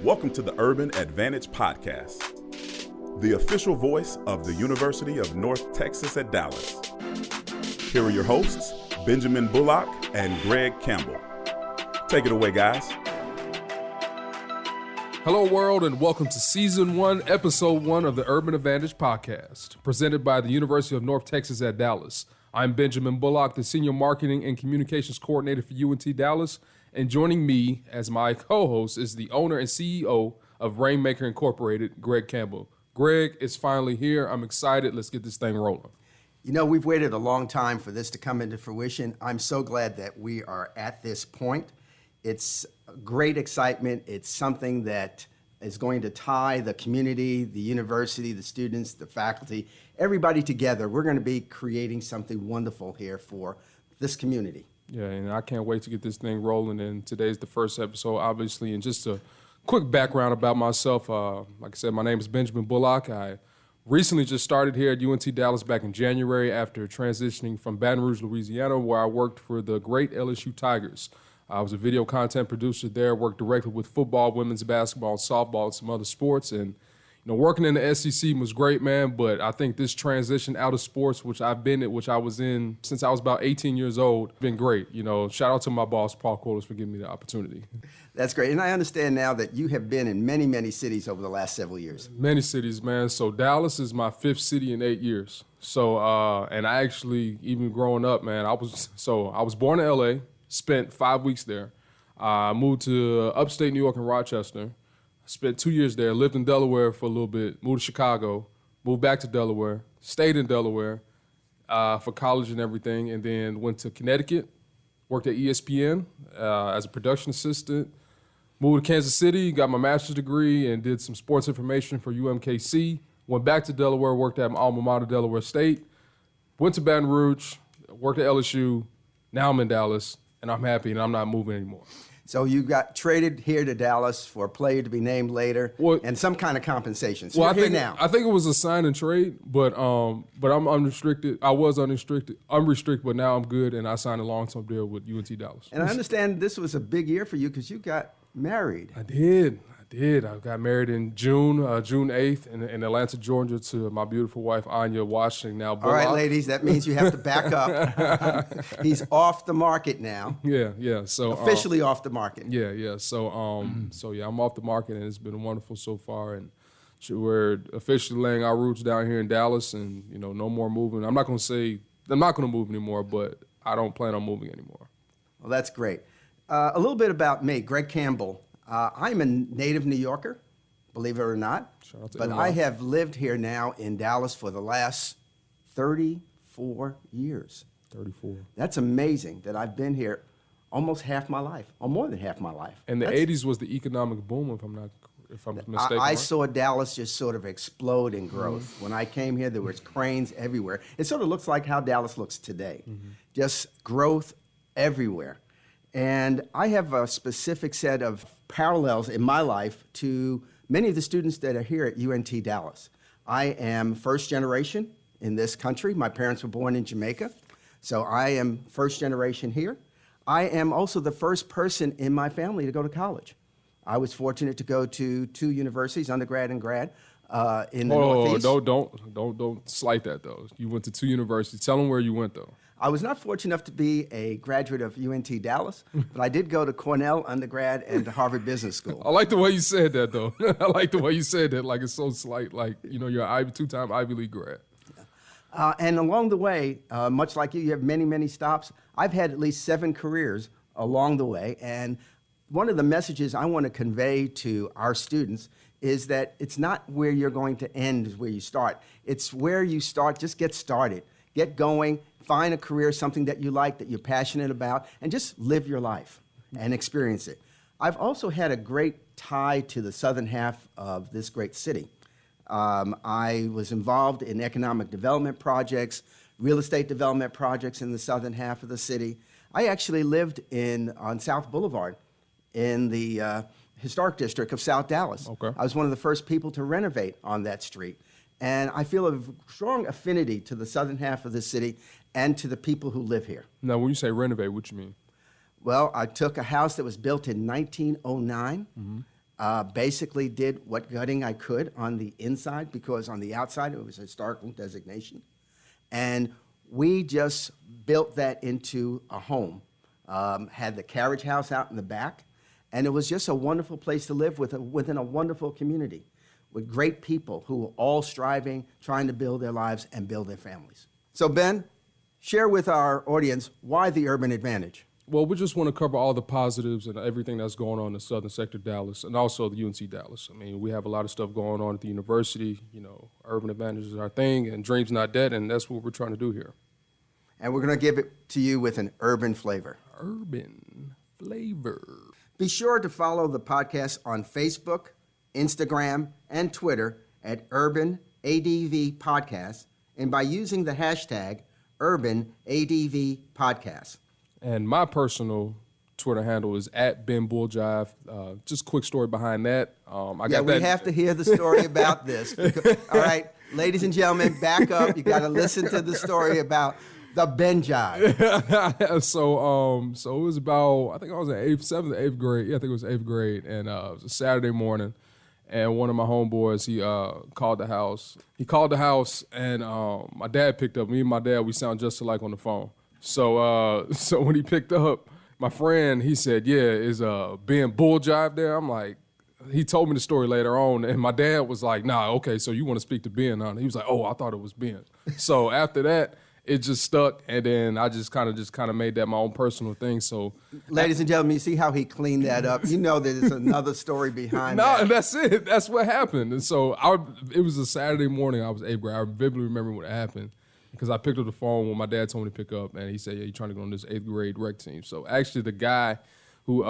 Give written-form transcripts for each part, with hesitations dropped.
Welcome to the Urban Advantage Podcast, the official voice of the University of North Texas at Dallas. Here are your hosts, Benjamin Bullock and Greg Campbell. Take it away, guys. Hello, world, and welcome to Season 1, Episode 1 of the Urban Advantage Podcast, presented by the University of North Texas at Dallas. I'm Benjamin Bullock, the Senior Marketing and Communications Coordinator for UNT Dallas, and joining me as my co-host is the owner and CEO of Rainmaker Incorporated, Greg Campbell. Greg is finally here. I'm excited. Let's get this thing rolling. You know, we've waited a long time for this to come into fruition. I'm so glad that we are at this point. It's great excitement. It's something that is going to tie the community, the university, the students, the faculty, everybody together. We're going to be creating something wonderful here for this community. Yeah, and I can't wait to get this thing rolling. And today's the first episode, obviously. And just a quick background about myself. Like I said, my name is Benjamin Bullock. I recently just started here at UNT Dallas back in January after transitioning from Baton Rouge, Louisiana, where I worked for the great LSU Tigers. I was a video content producer there, worked directly with football, women's basketball, softball, and some other sports. And working in the SEC was great, man, but I think this transition out of sports, which I was in since I was about 18 years old, been great. Shout out to my boss, Paul Corliss, for giving me the opportunity. That's great. And I understand now that you have been in many, many cities over the last several years. Many cities, man. So Dallas is my fifth city in 8 years. So, and I actually, even growing up, man, I was born in LA, spent 5 weeks there. Moved to upstate New York and Rochester. Spent 2 years there, lived in Delaware for a little bit, moved to Chicago, moved back to Delaware, stayed in Delaware for college and everything, and then went to Connecticut, worked at ESPN as a production assistant, moved to Kansas City, got my master's degree, and did some sports information for UMKC, went back to Delaware, worked at my alma mater, Delaware State, went to Baton Rouge, worked at LSU, now I'm in Dallas, and I'm happy, and I'm not moving anymore. So you got traded here to Dallas for a player to be named later and some kind of compensation. So I you're think here now. I think it was a sign and trade, but I'm unrestricted. I was unrestricted, but now I'm good, and I signed a long-term deal with UNT Dallas. And I understand this was a big year for you because you got married. I did. I got married in June 8th in Atlanta, Georgia, to my beautiful wife, Anya Washington. Now, Bullock. All right, ladies, that means you have to back up. He's off the market now. Yeah. So officially off the market. Yeah. So I'm off the market, and it's been wonderful so far. And we're officially laying our roots down here in Dallas, and no more moving. I'm not going to move anymore, but I don't plan on moving anymore. Well, that's great. A little bit about me, Greg Campbell. I'm a native New Yorker, believe it or not, but I have lived here now in Dallas for the last 34 years. 34. That's amazing that I've been here almost half my life, or more than half my life. And the 80s was the economic boom, if I'm mistaken. I right? saw Dallas just sort of explode in growth. Mm-hmm. When I came here, there was cranes everywhere. It sort of looks like how Dallas looks today, just growth everywhere. And I have a specific set of parallels in my life to many of the students that are here at UNT Dallas. I am first generation in this country. My parents were born in Jamaica, so I am first generation here. I am also the first person in my family to go to college. I was fortunate to go to 2 universities, undergrad and grad, in the Northeast. Don't slight that, though. You went to 2 universities. Tell them where you went, though. I was not fortunate enough to be a graduate of UNT Dallas, but I did go to Cornell undergrad and to Harvard Business School. I like the way you said that, though. I like the way you said that. Like, it's so slight. Like, you're an 2-time Ivy League grad. And along the way, much like you have many, many stops. I've had at least 7 careers along the way. And one of the messages I want to convey to our students is that it's not where you're going to end is where you start. It's where you start. Just get started. Get going. Find a career, something that you like, that you're passionate about, and just live your life and experience it. I've also had a great tie to the southern half of this great city. I was involved in economic development projects, real estate development projects in the southern half of the city. I actually lived on South Boulevard in the historic district of South Dallas. Okay. I was one of the first people to renovate on that street. And I feel a strong affinity to the southern half of the city and to the people who live here. Now, when you say renovate, what you mean? Well, I took a house that was built in 1909. basically did what gutting I could on the inside, because on the outside it was a historical designation. And we just built that into a home. Had the carriage house out in the back, and it was just a wonderful place to live within a wonderful community with great people who were all striving, trying to build their lives and build their families. So Ben, share with our audience why the urban advantage. Well, we just want to cover all the positives and everything that's going on in the southern sector of Dallas and also the UNT Dallas. I mean, we have a lot of stuff going on at the university. You know, urban advantage is our thing, and dreams not dead, and that's what we're trying to do here. And we're going to give it to you with an urban flavor. Urban flavor. Be sure to follow the podcast on Facebook, Instagram, and Twitter at Urban ADV Podcast, and by using the hashtag Urban ADV Podcast. And my personal Twitter handle is @BenBullJive. Just quick story behind that. We have to hear the story about this. Because, all right, ladies and gentlemen, back up. You got to listen to the story about the Ben Jive. So it was about, I think I was in 7th or 8th grade. Yeah, I think it was 8th grade. And it was a Saturday morning. And one of my homeboys, he called the house. He called the house, and my dad picked up. Me and my dad, we sound just alike on the phone. So when he picked up, my friend, he said, yeah, is Ben Bull Jive there? I'm like, he told me the story later on, and my dad was like, nah, okay, so you want to speak to Ben on it? He was like, oh, I thought it was Ben. So after that, it just stuck, and then I just kind of made that my own personal thing. So, ladies and gentlemen, you see how he cleaned that up? You know that there's another story behind that. No, that's it. That's what happened. And so it was a Saturday morning. I was 8th grade. I vividly remember what happened because I picked up the phone when my dad told me to pick up, and he said, yeah, you're trying to go on this 8th grade rec team. So actually the guy who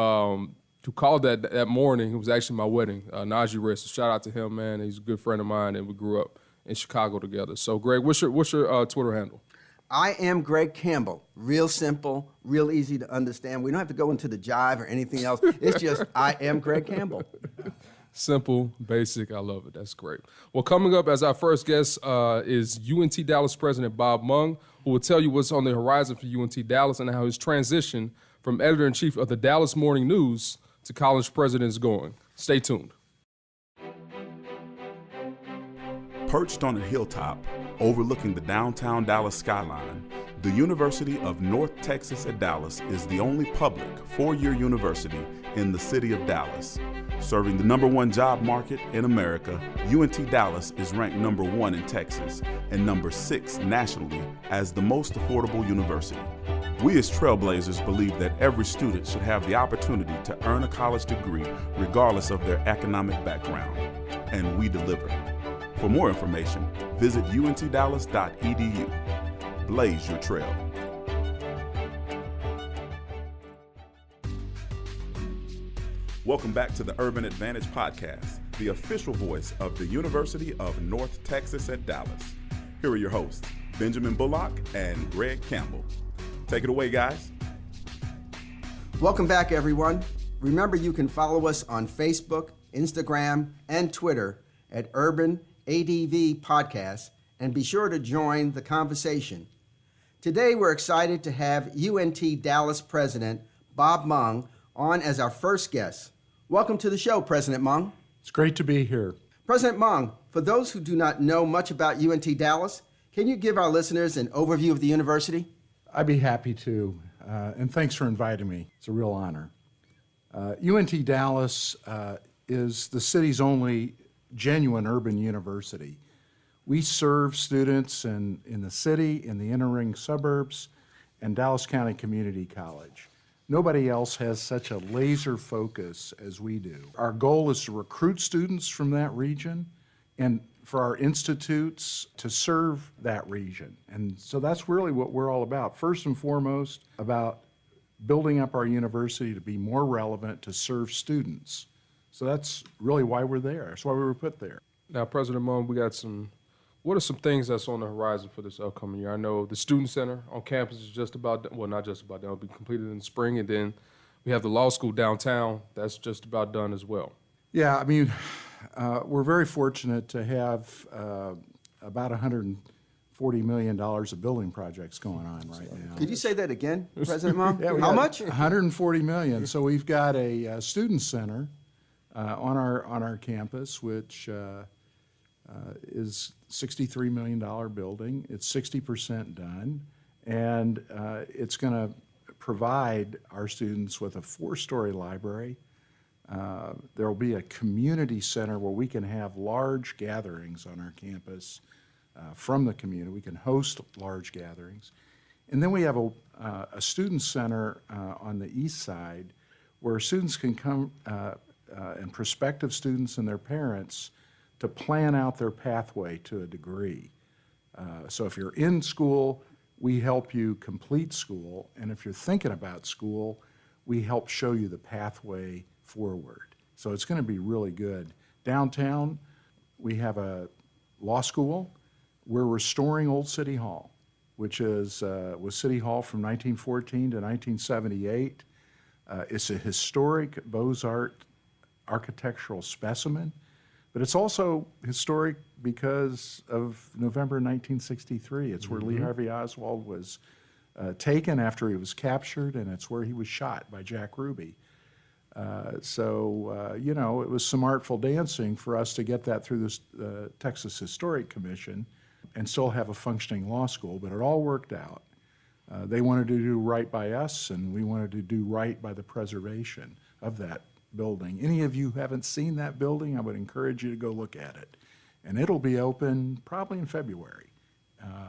called that morning, it was actually my wedding, Najee Rest. So shout out to him, man. He's a good friend of mine, and we grew up in Chicago together. So Greg, what's your Twitter handle? I am Greg Campbell. Real simple, real easy to understand. We don't have to go into the jive or anything else. It's just, I am Greg Campbell. Simple, basic, I love it. That's great. Well, coming up as our first guest is UNT Dallas President Bob Mong, who will tell you what's on the horizon for UNT Dallas and how his transition from editor-in-chief of the Dallas Morning News to college president is going. Stay tuned. Perched on a hilltop overlooking the downtown Dallas skyline, the University of North Texas at Dallas is the only public four-year university in the city of Dallas. Serving the #1 job market in America, UNT Dallas is ranked #1 in Texas and #6 nationally as the most affordable university. We as Trailblazers believe that every student should have the opportunity to earn a college degree regardless of their economic background, and we deliver. For more information, visit untdallas.edu. Blaze your trail. Welcome back to the Urban Advantage Podcast, the official voice of the University of North Texas at Dallas. Here are your hosts, Benjamin Bullock and Greg Campbell. Take it away, guys. Welcome back, everyone. Remember, you can follow us on Facebook, Instagram, and Twitter at Urban ADV Podcast, and be sure to join the conversation. Today, we're excited to have UNT Dallas President Bob Mong on as our first guest. Welcome to the show, President Mong. It's great to be here. President Mong, for those who do not know much about UNT Dallas, can you give our listeners an overview of the university? I'd be happy to, and thanks for inviting me. It's a real honor. UNT Dallas is the city's only genuine urban university. We serve students in the city, in the inner ring suburbs, and Dallas County Community College. Nobody else has such a laser focus as we do. Our goal is to recruit students from that region and for our institutes to serve that region. And so that's really what we're all about. First and foremost, about building up our university to be more relevant to serve students. So that's really why we're there. That's why we were put there. Now, President Mong, what are some things that's on the horizon for this upcoming year? I know the Student Center on campus is just about done. Well, not just about done. It'll be completed in the spring. And then we have the law school downtown. That's just about done as well. Yeah, I mean, we're very fortunate to have about $140 million of building projects going on right now. Could you say that again, President Mong? Yeah, How much? $140 million. So we've got a student center on our campus, which is $63 million building. It's 60% done, and it's going to provide our students with a 4-story library. There will be a community center where we can have large gatherings on our campus from the community. We can host large gatherings. And then we have a student center on the east side where students can come, and prospective students and their parents, to plan out their pathway to a degree. So if you're in school, we help you complete school, and if you're thinking about school, we help show you the pathway forward. So it's going to be really good. Downtown, we have a law school. We're restoring Old City Hall, which was City Hall from 1914 to 1978. It's a historic Beaux-Arts architectural specimen, but it's also historic because of November 1963. It's where Lee Harvey Oswald was taken after he was captured, and it's where he was shot by Jack Ruby. You know, it was some artful dancing for us to get that through this Texas Historic Commission and still have a functioning law school, but it all worked out. They wanted to do right by us, and we wanted to do right by the preservation of that building. Any of you who haven't seen that building, I would encourage you to go look at it. And it'll be open probably in February.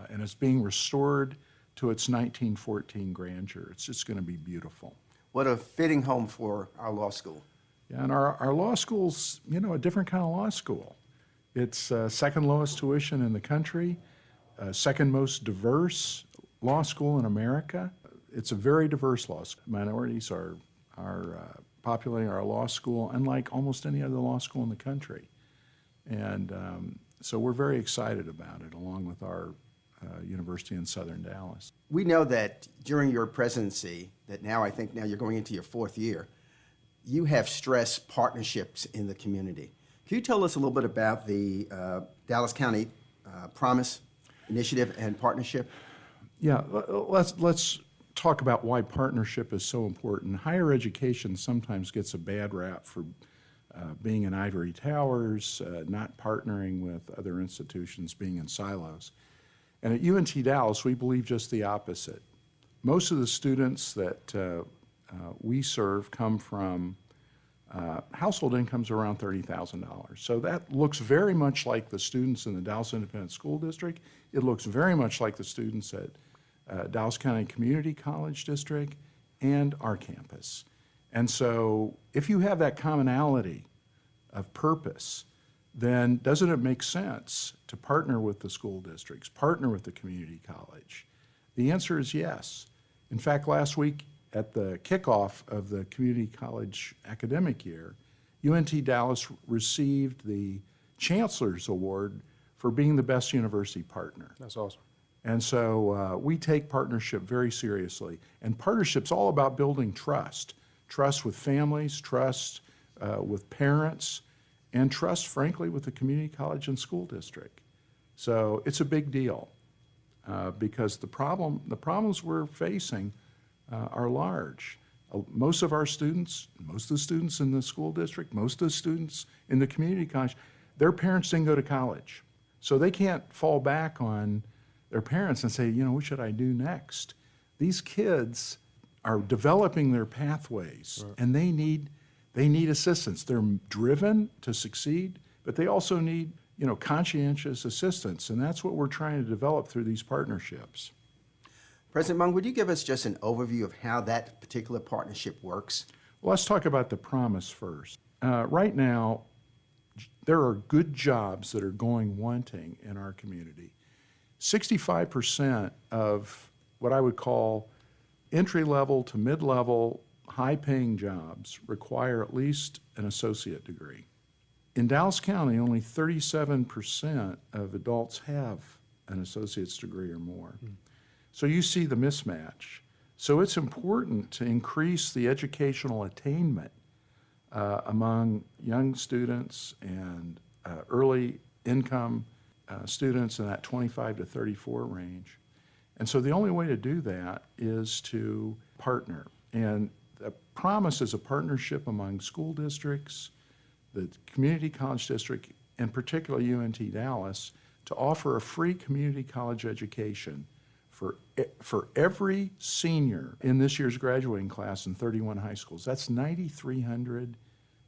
And it's being restored to its 1914 grandeur. It's just going to be beautiful. What a fitting home for our law school. Yeah, and our law school's, you know, a different kind of law school. It's second lowest tuition in the country, second most diverse law school in America. It's a very diverse law school. Minorities are populating our law school unlike almost any other law school in the country. And so we're very excited about it, along with our university in Southern Dallas. We know that during your presidency, that now I think now you're going into your 4th year, you have stressed partnerships in the community. Can you tell us a little bit about the Dallas County Promise Initiative and partnership? Yeah, let's talk about why partnership is so important. Higher education sometimes gets a bad rap for being in ivory towers, not partnering with other institutions, being in silos. And at UNT Dallas, we believe just the opposite. Most of the students that we serve come from household incomes around $30,000. So that looks very much like the students in the Dallas Independent School District. It looks very much like the students at Dallas County Community College District and our campus. And so if you have that commonality of purpose, then doesn't it make sense to partner with the school districts, partner with the community college? The answer is yes. In fact, last week at the kickoff of the community college academic year, UNT Dallas received the Chancellor's Award for being the best university partner. That's awesome. And so we take partnership very seriously. And partnership's all about building trust. Trust with families, trust with parents, and trust, frankly, with the community college and school district. So it's a big deal because the problems we're facing are large. Most of our students, most of the students in the school district, most of the students in the community college, their parents didn't go to college. So they can't fall back on their parents and say, you know, what should I do next? These kids are developing their pathways, right, and they need assistance. They're driven to succeed, but they also need, you know, conscientious assistance, and that's what we're trying to develop through these partnerships. President Mong, would you give us just an overview of how that particular partnership works? Well, let's talk about the promise first. Right now, there are good jobs that are going wanting in our community. 65% of what I would call entry-level to mid-level, high-paying jobs require at least an associate degree. In Dallas County, only 37% of adults have an associate's degree or more. So you see the mismatch. So it's important to increase the educational attainment among young students and early income students in that 25 to 34 range. And so the only way to do that is to partner. And the promise is a partnership among school districts, the community college district, and particularly UNT Dallas, to offer a free community college education for every senior in this year's graduating class in 31 high schools. That's 9,300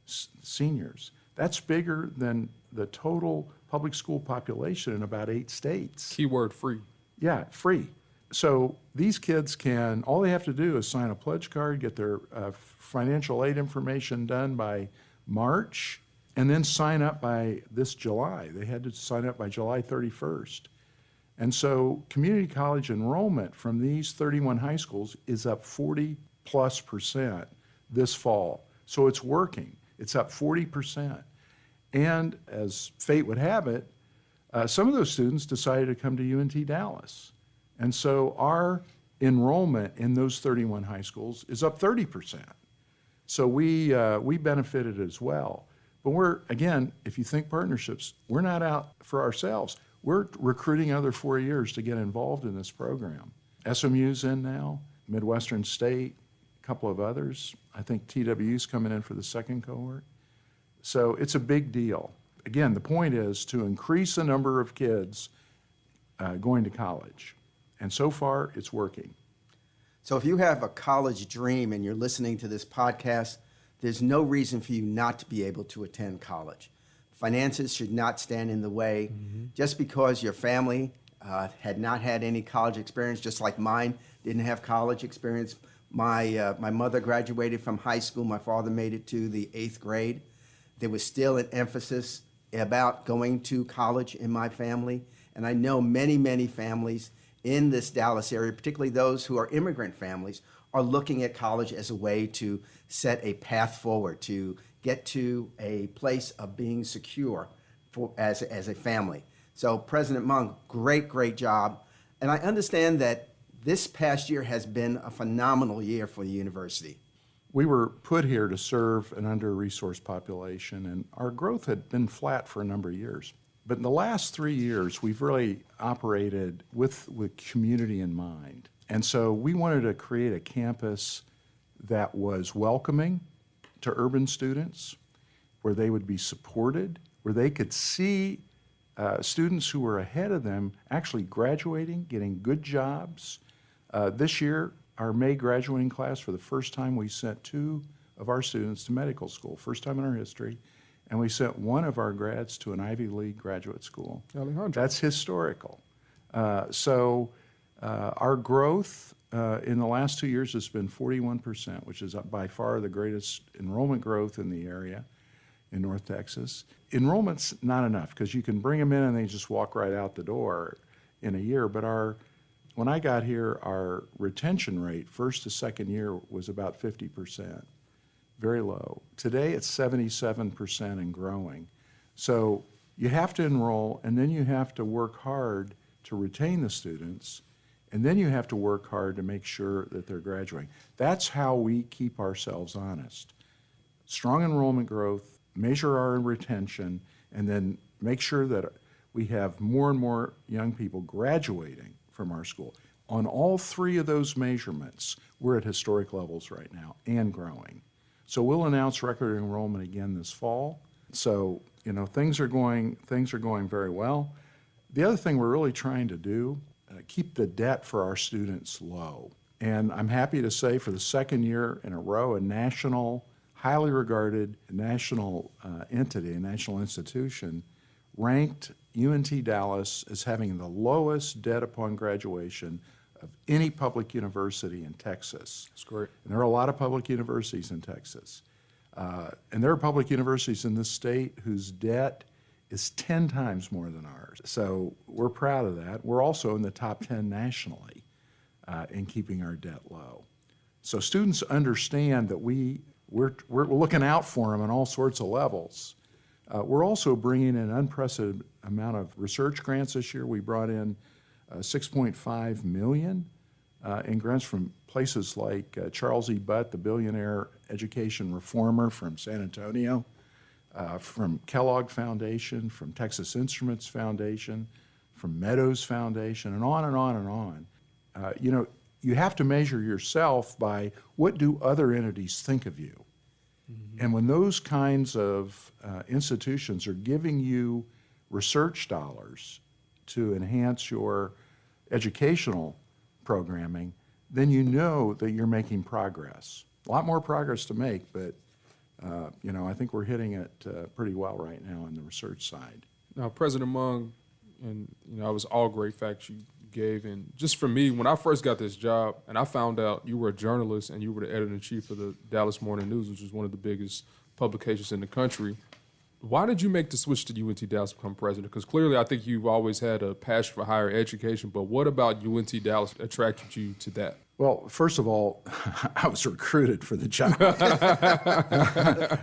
seniors. That's bigger than the total public school population in about 8 states. Keyword free. Yeah, free. So these kids all they have to do is sign a pledge card, get their financial aid information done by March, and then sign up by this July. They had to sign up by July 31st. And so community college enrollment from these 31 high schools is up 40+% this fall. So it's working. It's up 40%. And as fate would have it, some of those students decided to come to UNT Dallas. And so our enrollment in those 31 high schools is up 30%. So we benefited as well. But again, if you think partnerships, we're not out for ourselves. We're recruiting other 4 years to get involved in this program. SMU's in now, Midwestern State, a couple of others. I think TWU's coming in for the second cohort. So it's a big deal. Again, the point is to increase the number of kids going to college. And so far, it's working. So if you have a college dream and you're listening to this podcast, there's no reason for you not to be able to attend college. Finances should not stand in the way. Just because your family had not had any college experience, just like mine didn't have college experience. My mother graduated from high school. My father made it to the 8th grade. There was still an emphasis about going to college in my family. And I know many, many families in this Dallas area, particularly those who are immigrant families, are looking at college as a way to set a path forward, to get to a place of being secure as a family. So President Mong, great job. And I understand that this past year has been a phenomenal year for the university. We were put here to serve an under-resourced population, and our growth had been flat for a number of years. But in the last 3 years, we've really operated with community in mind. And so we wanted to create a campus that was welcoming to urban students, where they would be supported, where they could see students who were ahead of them actually graduating, getting good jobs. This year, our May graduating class, for the first time, we sent 2 of our students to medical school, first time in our history, and we sent 1 of our grads to an Ivy League graduate school. Alejandro. That's historical. Our growth in the last 2 years has been 41%, which is by far the greatest enrollment growth in the area in North Texas. Enrollment's not enough because you can bring them in and they just walk right out the door in a year. But when I got here, our retention rate, first to second year, was about 50%, very low. Today it's 77% and growing. So you have to enroll, and then you have to work hard to retain the students. And then you have to work hard to make sure that they're graduating. That's how we keep ourselves honest. Strong enrollment growth, measure our retention, and then make sure that we have more and more young people graduating from our school. On all 3 of those measurements, we're at historic levels right now and growing. So we'll announce record enrollment again this fall. So, things are going very well. The other thing we're really trying to do, keep the debt for our students low. And I'm happy to say for the second year in a row, a national, highly regarded national entity, a national institution, ranked UNT Dallas as having the lowest debt upon graduation of any public university in Texas. That's great. And there are a lot of public universities in Texas. And there are public universities in this state whose debt is 10 times more than ours. So we're proud of that. We're also in the top 10 nationally in keeping our debt low. So students understand that we're looking out for them on all sorts of levels. We're also bringing in an unprecedented amount of research grants this year. We brought in $6.5 million in grants from places like Charles E. Butt, the billionaire education reformer from San Antonio, from Kellogg Foundation, from Texas Instruments Foundation, from Meadows Foundation, and on and on and on. You have to measure yourself by what do other entities think of you. And when those kinds of institutions are giving you research dollars to enhance your educational programming, then you know that you're making progress. A lot more progress to make, but I think we're hitting it pretty well right now on the research side. Now, President Mong, and it was all great facts you gave. And just for me, when I first got this job and I found out you were a journalist and you were the editor-in-chief of the Dallas Morning News, which is one of the biggest publications in the country, why did you make the switch to UNT Dallas to become president? Because clearly I think you've always had a passion for higher education, but what about UNT Dallas attracted you to that? Well, first of all, I was recruited for the job.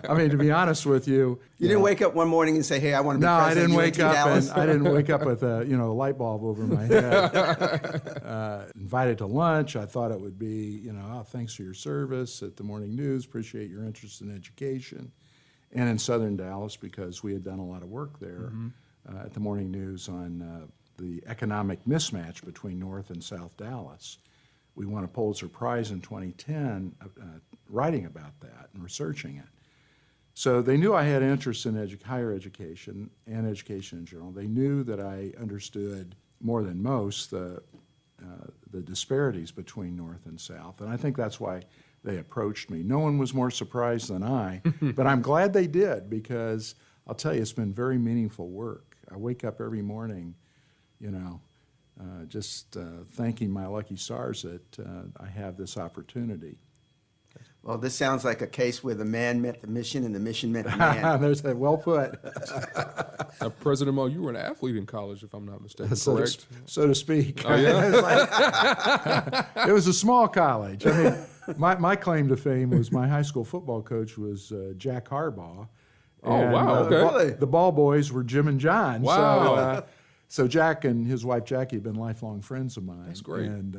I mean, to be honest with you. You didn't wake up one morning and say, hey, I want to be No, I president didn't of wake UNT up Dallas. and I didn't wake up with a light bulb over my head. Invited to lunch. I thought it would be, thanks for your service at the Morning News. Appreciate your interest in education. And in Southern Dallas, because we had done a lot of work there at the Morning News on the economic mismatch between North and South Dallas. We won a Pulitzer Prize in 2010 writing about that and researching it. So they knew I had interest in higher education and education in general. They knew that I understood more than most the disparities between North and South, and I think that's why they approached me. No one was more surprised than I, but I'm glad they did, because I'll tell you, it's been very meaningful work. I wake up every morning, just thanking my lucky stars that I have this opportunity. Well, this sounds like a case where the man met the mission and the mission met the man. There's that, well put. President Mo, you were an athlete in college, if I'm not mistaken, correct? So to speak. Oh, yeah? It was a small college. I mean, my claim to fame was my high school football coach was Jack Harbaugh. Oh, And, wow, okay. Really? The ball boys were Jim and John. Wow. So Jack and his wife Jackie have been lifelong friends of mine. That's great. And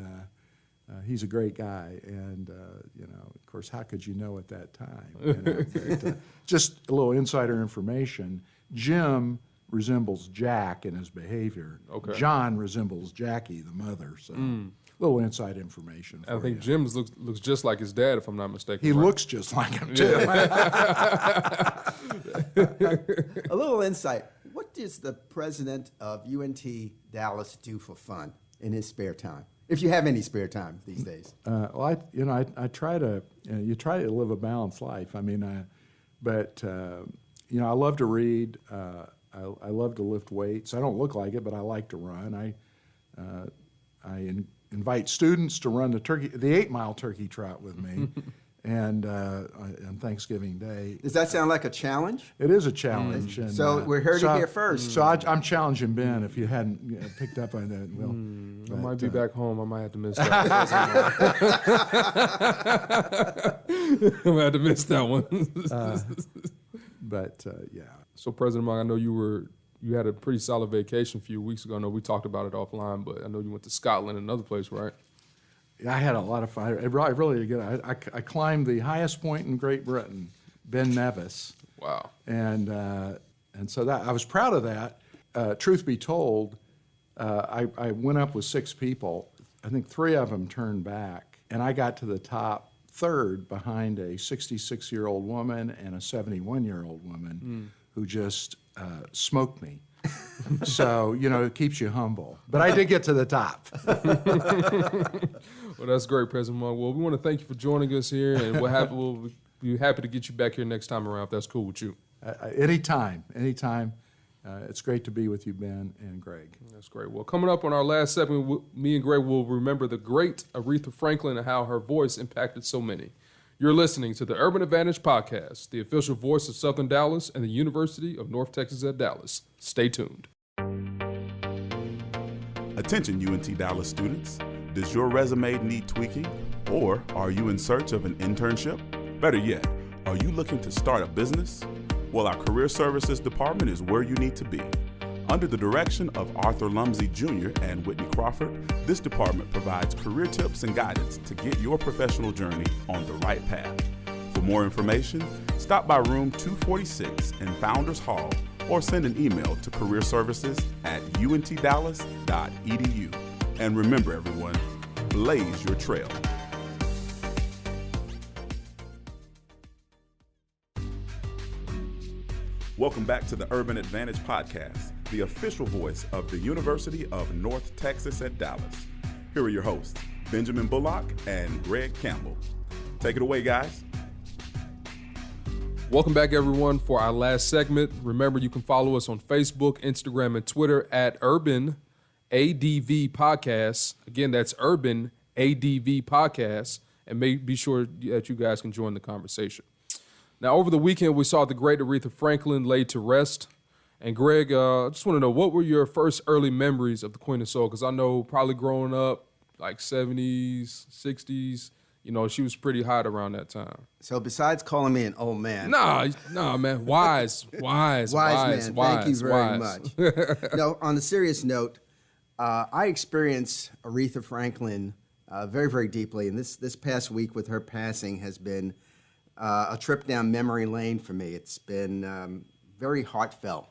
he's a great guy. And, of course, how could you know at that time? But, just a little insider information. Jim resembles Jack in his behavior. Okay. John resembles Jackie, the mother. So little inside information for I think you. Jim looks just like his dad, if I'm not mistaken. He right? looks just like him, too. A little insight. What does the president of UNT Dallas do for fun in his spare time? If you have any spare time these days. Well, I try to, you try to live a balanced life. I mean, I love to read. I love to lift weights. I don't look like it, but I like to run. I invite students to run the 8-mile turkey trot with me, and on Thanksgiving Day. Does that sound like a challenge? It is a challenge. And, So we heard it here first. So I'm challenging Ben if you hadn't picked up on that. Well, I might be back home. I might have to miss that. I might have to miss that one. Yeah. So, President Mong, I know you had a pretty solid vacation a few weeks ago. I know we talked about it offline, but I know you went to Scotland and another place, right? I had a lot of fun. I really did. I climbed the highest point in Great Britain, Ben Nevis. Wow. And so that I was proud of that. Truth be told, I went up with 6 people. I think 3 of them turned back, and I got to the top third behind a 66-year-old woman and a 71-year-old woman who just smoked me. So, it keeps you humble. But I did get to the top. Well, that's great, President Mong. Well, we want to thank you for joining us here, and we'll be happy to get you back here next time around if that's cool with you. Anytime. It's great to be with you, Ben and Greg. That's great. Well, coming up on our last segment, me and Greg will remember the great Aretha Franklin and how her voice impacted so many. You're listening to the Urban Advantage Podcast, the official voice of Southern Dallas and the University of North Texas at Dallas. Stay tuned. Attention UNT Dallas students, does your resume need tweaking? Or are you in search of an internship? Better yet, are you looking to start a business? Well, our Career Services Department is where you need to be. Under the direction of Arthur Lumsey Jr. and Whitney Crawford, this department provides career tips and guidance to get your professional journey on the right path. For more information, stop by room 246 in Founders Hall or send an email to careerservices@untdallas.edu. And remember, everyone, blaze your trail. Welcome back to the Urban Advantage Podcast, the official voice of the University of North Texas at Dallas. Here are your hosts, Benjamin Bullock and Greg Campbell. Take it away, guys. Welcome back, everyone, for our last segment. Remember, you can follow us on Facebook, Instagram, and Twitter at Urban ADV Podcast. Again, that's Urban ADV Podcast, and be sure that you guys can join the conversation. Now, over the weekend, we saw the great Aretha Franklin laid to rest. And Greg, I just want to know, what were your first early memories of the Queen of Soul? Because I know probably growing up, like 70s, 60s, you know, she was pretty hot around that time. So besides calling me an old man. Nah, man, wise man. Thank you very much. No, on a serious note, I experienced Aretha Franklin very, very deeply. And this past week with her passing has been a trip down memory lane for me. It's been very heartfelt.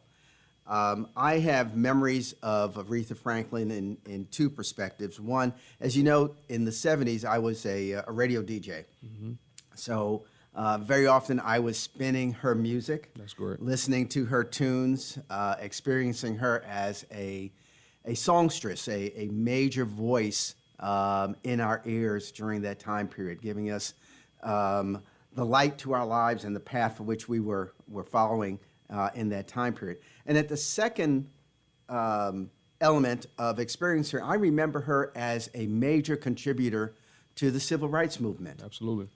I have memories of Aretha Franklin in two perspectives. One, as you know, in the 70s, I was a radio DJ. Mm-hmm. So very often I was spinning her music. That's great. Listening to her tunes, experiencing her as a songstress, a major voice in our ears during that time period, giving us the light to our lives and the path for which we were following in that time period. And at the second element of experience her, I remember her as a major contributor to the civil rights movement. Absolutely.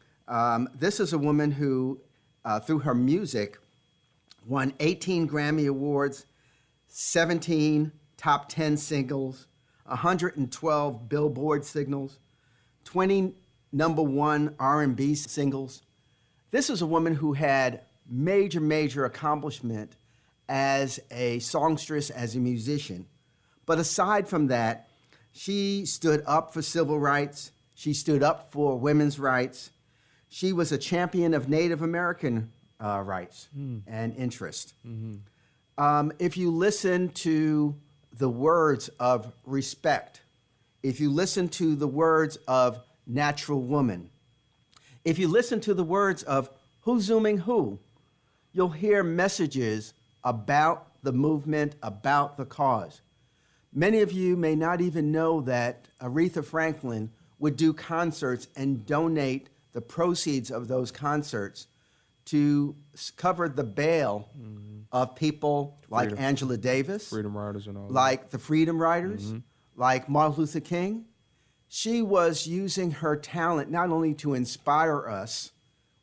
This is a woman who, through her music, won 18 Grammy Awards, 17 top 10 singles, 112 Billboard singles, 20 number one R&B singles. This is a woman who had major accomplishment as a songstress, as a musician. But aside from that, she stood up for civil rights. She stood up for women's rights. She was a champion of Native American rights and interest. Mm-hmm. If you listen to the words of respect, if you listen to the words of natural woman, if you listen to the words of who's zooming who, you'll hear messages about the movement, about the cause. Many of you may not even know that Aretha Franklin would do concerts and donate the proceeds of those concerts to cover the bail of people like Angela Davis, Freedom Riders and all like the Freedom Riders, like Martin Luther King. She was using her talent not only to inspire us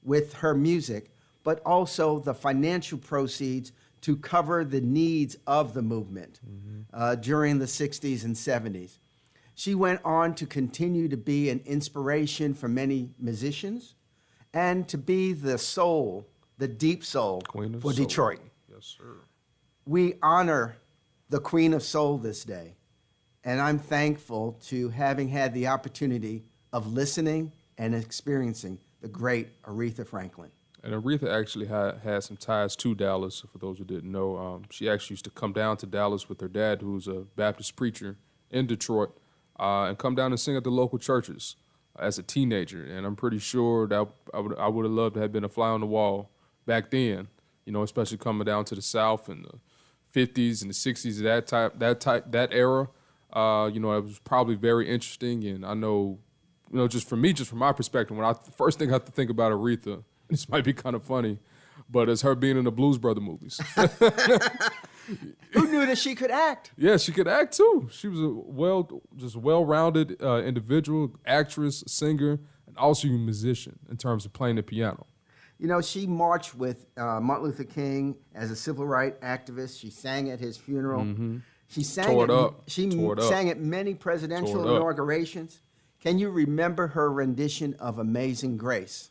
with her music, but also the financial proceeds to cover the needs of the movement during the 60s and 70s. She went on to continue to be an inspiration for many musicians and to be the soul, the deep soul Queen of for Soul. Detroit. Yes, sir. We honor the Queen of Soul this day, and I'm thankful to having had the opportunity of listening and experiencing the great Aretha Franklin. And Aretha actually had some ties to Dallas, for those who didn't know. She actually used to come down to Dallas with her dad, who's a Baptist preacher in Detroit, and come down and sing at the local churches as a teenager. And I'm pretty sure that I would have loved to have been a fly on the wall back then, you know, especially coming down to the South in the 50s and the 60s, that era. You know, it was probably very interesting. And I know, you know, just from my perspective, the first thing I have to think about Aretha, this might be kind of funny, but it's her being in the Blues Brother movies. Who knew that she could act? Yeah, she could act too. She was a well-rounded individual, actress, singer, and also a musician in terms of playing the piano. You know, she marched with Martin Luther King as a civil rights activist. She sang at his funeral. Mm-hmm. She sang sang at many presidential inaugurations. Can you remember her rendition of Amazing Grace?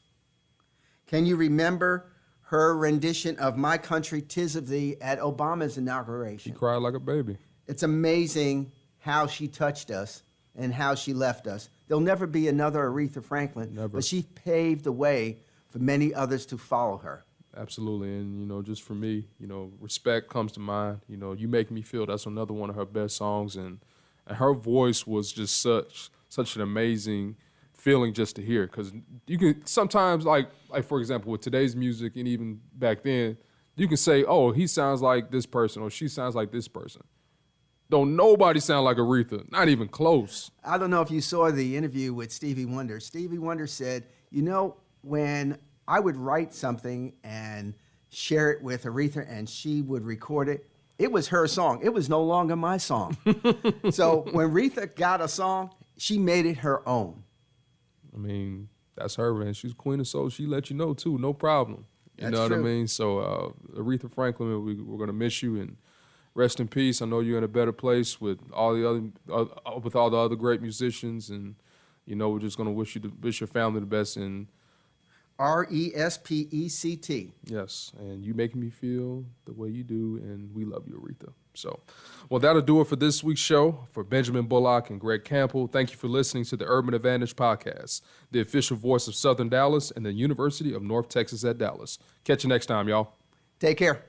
Can you remember her rendition of My Country 'Tis of Thee at Obama's inauguration? She cried like a baby. It's amazing how she touched us and how she left us. There'll never be another Aretha Franklin, Never. But she paved the way for many others to follow her. Absolutely. And, you know, just for me, you know, respect comes to mind. You know, You Make Me Feel, that's another one of her best songs. And her voice was just such an amazing feeling just to hear. Because you can sometimes, like for example, with today's music and even back then, You can say, oh, he sounds like this person or she sounds like this person. Don't nobody sound like Aretha, not even close. I don't know if you saw the interview with Stevie Wonder. Stevie Wonder said, you know, when I would write something and share it with Aretha and she would record it, it was her song. It was no longer my song. So when Aretha got a song, she made it her own. I mean, that's her, man. She's queen of soul. She let you know, too. No problem. You That's know what I true. mean? So, Aretha Franklin, we're going to miss you and rest in peace. I know you're in a better place with all the other great musicians, and you know we're just going to wish your family the best. And Respect. yes, and you making me feel the way you do, and we love you, Aretha. So, well, that'll do it for this week's show. For Benjamin Bullock and Greg Campbell, thank you for listening to the Urban Advantage Podcast, the official voice of Southern Dallas and the University of North Texas at Dallas. Catch you next time, y'all. Take care.